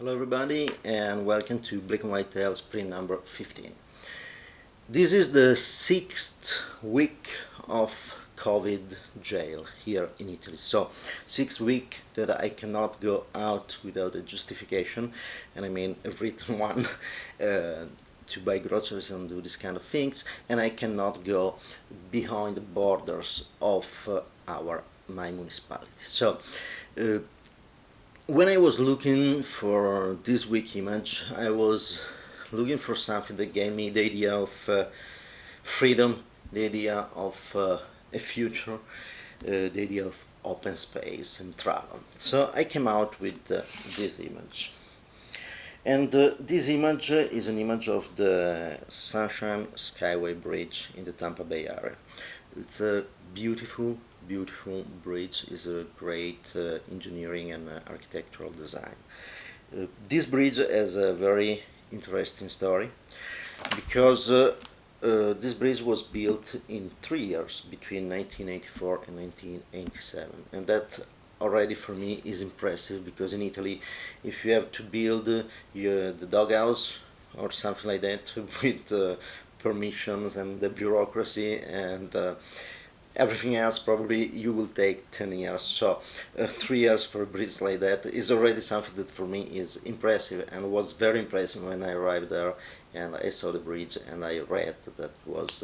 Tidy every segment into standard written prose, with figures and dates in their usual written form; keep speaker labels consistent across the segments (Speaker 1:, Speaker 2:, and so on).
Speaker 1: Hello everybody and welcome to Bleack&White Tales print number 15. This is the 6th week of COVID jail here in Italy. So 6th week that I cannot go out without a justification, and I mean a written one, to buy groceries and do this kind of things, and I cannot go behind the borders of my municipality. So when I was looking for this week image, I was looking for something that gave me the idea of freedom, the idea of a future, the idea of open space and travel. So I came out with this image. And this image is an image of the Sunshine Skyway Bridge in the Tampa Bay area. It's a beautiful bridge. Is a great engineering and architectural design. This bridge has a very interesting story because this bridge was built in 3 years between 1984 and 1987, and that already for me is impressive, because in Italy if you have to build the doghouse or something like that with permissions and the bureaucracy and everything else, probably you will take 10 years. So 3 years for a bridge like that is already something that for me is impressive, and was very impressive when I arrived there and I saw the bridge and I read that was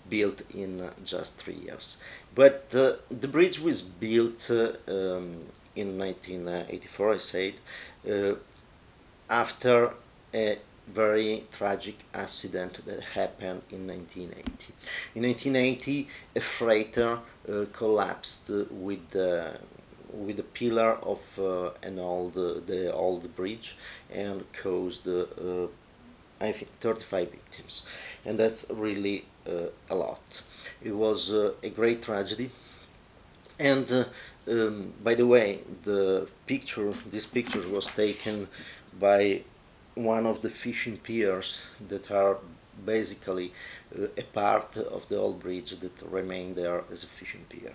Speaker 1: built in just 3 years. But the bridge was built in 1984, I said, after a very tragic accident that happened in 1980. In 1980, a freighter collapsed with the pillar of the old bridge and caused I think 35 victims, and that's really a lot. It was a great tragedy. And by the way, this picture was taken by one of the fishing piers that are basically a part of the old bridge that remained there as a fishing pier.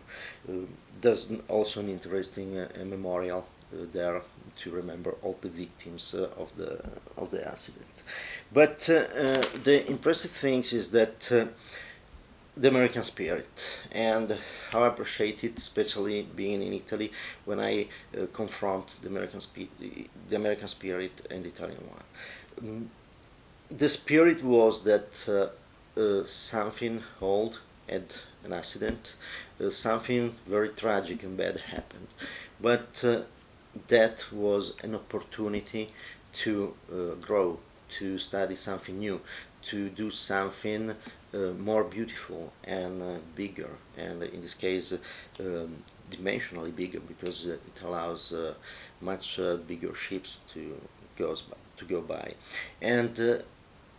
Speaker 1: There's also an interesting memorial there to remember all the victims of the accident. But the impressive thing is that the American spirit, and how I appreciate it, especially being in Italy, when I confront the American spirit and the Italian one. The spirit was that something old had an accident, something very tragic and bad happened, but that was an opportunity to grow, to study something new, to do something more beautiful and bigger, and in this case dimensionally bigger, because it allows much bigger ships to go by. And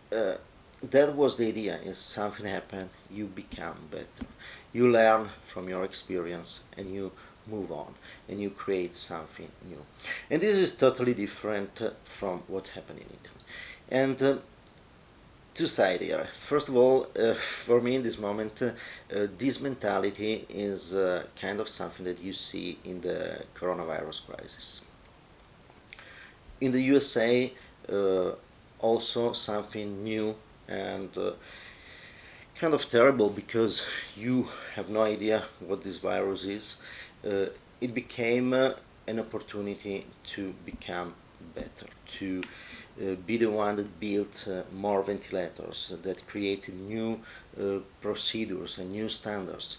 Speaker 1: that was the idea. If something happened, you become better, you learn from your experience, and you move on, and you create something new. And this is totally different from what happened in Italy. And two sides here. First of all, for me in this moment, this mentality is kind of something that you see in the coronavirus crisis. In the USA, also something new and kind of terrible, because you have no idea what this virus is. It became an opportunity to become better, to be the one that built more ventilators, that created new procedures and new standards.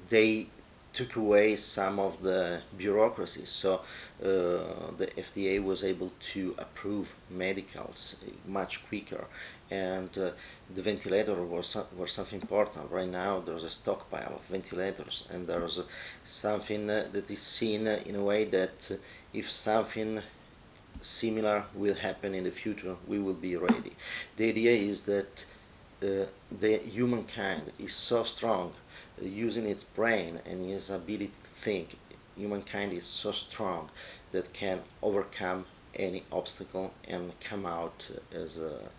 Speaker 1: They took away some of the bureaucracy, so the FDA was able to approve medicals much quicker, and the ventilator was something important. Right now there's a stockpile of ventilators, and there's something that is seen in a way that if something similar will happen in the future, we will be ready. The idea is that the humankind is so strong, using its brain and its ability to think. Humankind is so strong that can overcome any obstacle and come out as a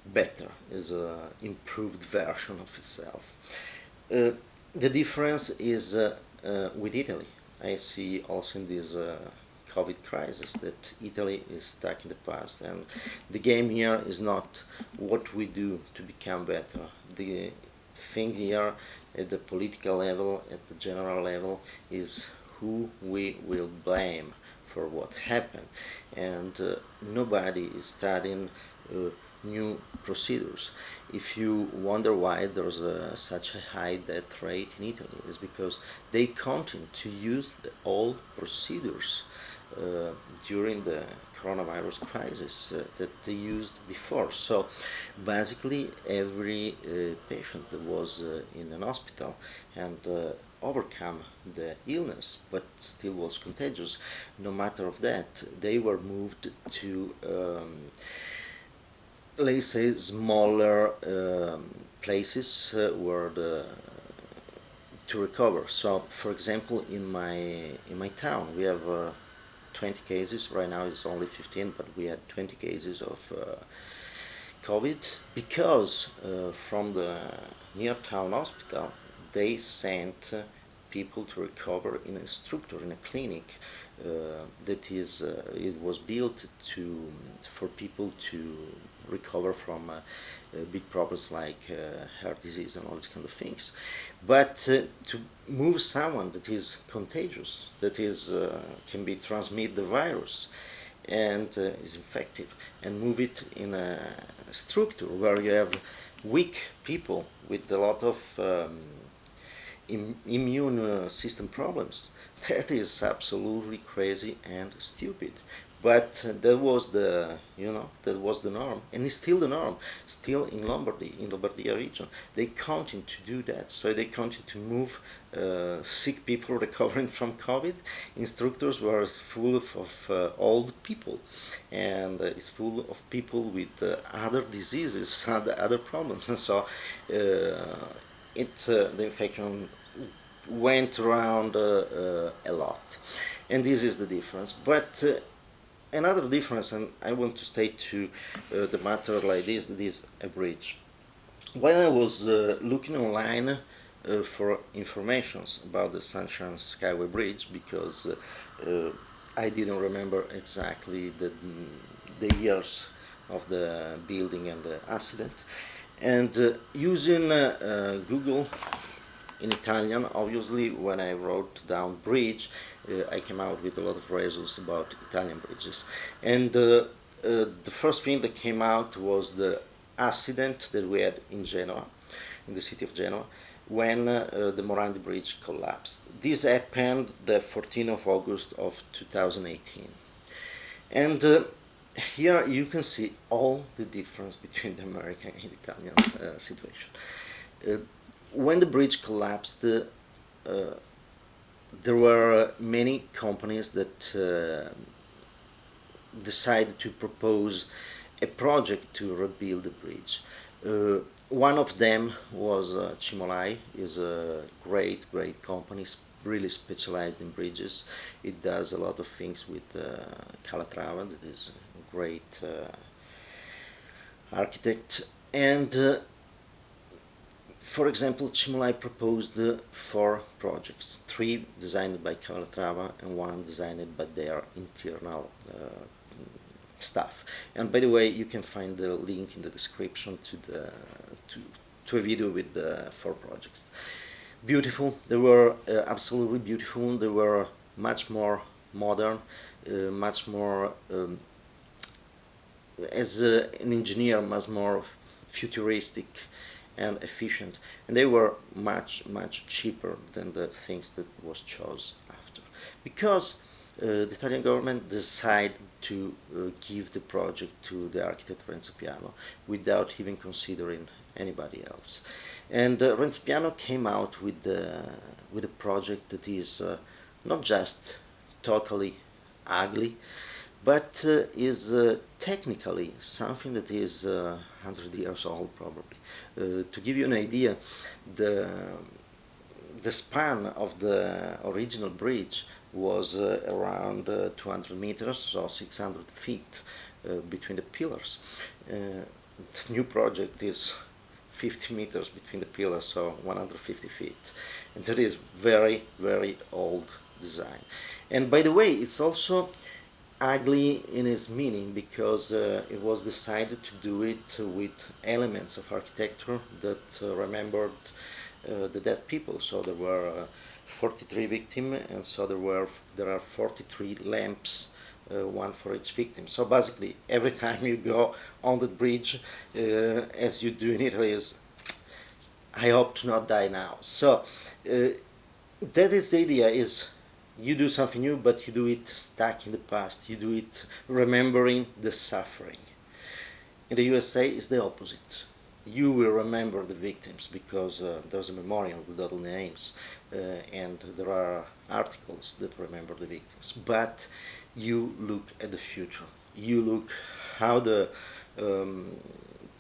Speaker 1: better, as an improved version of itself. The difference is with Italy. I see also in this COVID crisis, that Italy is stuck in the past, and the game here is not what we do to become better. The thing here at the political level, at the general level, is who we will blame for what happened, and nobody is studying new procedures. If you wonder why there's such a high death rate in Italy, it's because they continue to use the old procedures during the coronavirus crisis that they used before. So basically every patient that was in an hospital and overcome the illness but still was contagious, no matter of that, they were moved to let's say smaller places where to recover. So for example, in my town we have 20 cases. Right now it's only 15, but we had 20 cases of COVID because from the near town hospital they sent people to recover in a structure, in a clinic that is it was built for people to recover from big problems like heart disease and all these kind of things. But to move someone that is contagious, that is can be transmit the virus and is infective, and move it in a structure where you have weak people with a lot of immune system problems, that is absolutely crazy and stupid. But that was the norm, and it's still the norm. Still in Lombardia region, they continue to do that. So they continue to move sick people recovering from COVID in structures where it's full of old people, and it's full of people with other diseases, other problems, and so the infection went around a lot, and this is the difference. But another difference, and I want to state to the matter like this, that is a bridge. When I was looking online for informations about the Sunshine Skyway Bridge, because I didn't remember exactly the years of the building and the accident, and using Google in Italian, obviously, when I wrote down bridge, I came out with a lot of results about Italian bridges. And the first thing that came out was the accident that we had in Genova, in the city of Genova, when the Morandi Bridge collapsed. This happened the 14th of August of 2018. And here you can see all the difference between the American and Italian situation. When the bridge collapsed, there were many companies that decided to propose a project to rebuild the bridge. One of them was Cimolai, is a great company, really specialized in bridges. It does a lot of things with Calatrava, that is a great architect. And for example, Cimolai proposed 4 projects, 3 designed by Calatrava and 1 designed by their internal staff. And by the way, you can find the link in the description to a video with the 4 projects. Beautiful, they were absolutely beautiful. They were much more modern, much more, as an engineer, much more futuristic and efficient, and they were much cheaper than the things that was chosen after, because the Italian government decided to give the project to the architect Renzo Piano without even considering anybody else. And Renzo Piano came out with a project that is not just totally ugly, but is technically something that is 100 years old probably. To give you an idea, the span of the original bridge was around 200 meters, so 600 feet between the pillars. The new project is 50 meters between the pillars, so 150 feet. And that is very old design. And by the way, it's also ugly in its meaning because it was decided to do it with elements of architecture that remembered the dead people. So there were 43 victims, and so there are 43 lamps, one for each victim. So basically, every time you go on the bridge, as you do in Italy, is I hope to not die now. So that is the idea: is you do something new, but you do it stuck in the past. You do it remembering the suffering. In the USA, it's the opposite. You will remember the victims because there's a memorial with all names, and there are articles that remember the victims. But you look at the future. You look how to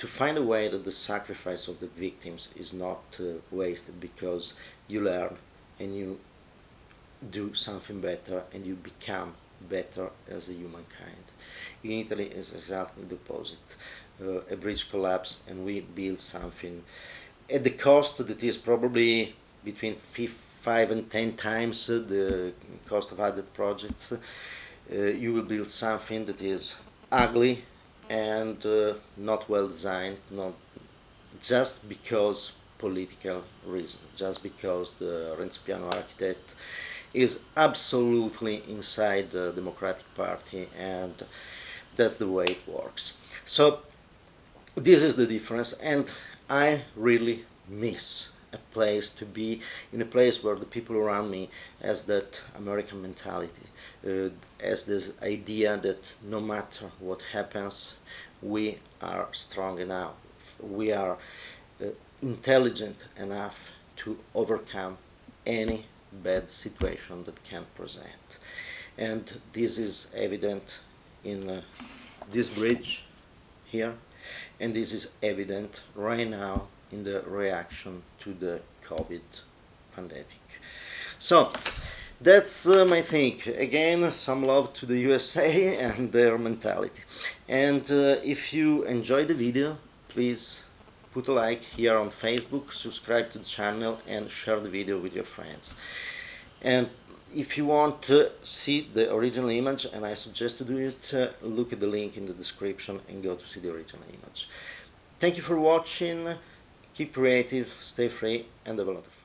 Speaker 1: find a way that the sacrifice of the victims is not wasted, because you learn and you do something better and you become better as a humankind. In Italy, it's exactly the opposite. A bridge collapsed and we build something at the cost that is probably between 5 and 10 times the cost of other projects. You will build something that is ugly and not well designed, not just because political reason, just because the Renzo Piano architect is absolutely inside the Democratic Party, and that's the way it works. So this is the difference, and I really miss a place to be, in a place where the people around me has that American mentality, has this idea that no matter what happens, we are strong enough, we are intelligent enough to overcome any bad situation that can present. And this is evident in this bridge here, and this is evident right now in the reaction to the COVID pandemic. So that's my thing. Again, some love to the USA and their mentality. And if you enjoyed the video, please put a like here on Facebook, subscribe to the channel, and share the video with your friends. And if you want to see the original image, and I suggest to do it, look at the link in the description and go to see the original image. Thank you for watching, keep creative, stay free, and have a lot of fun.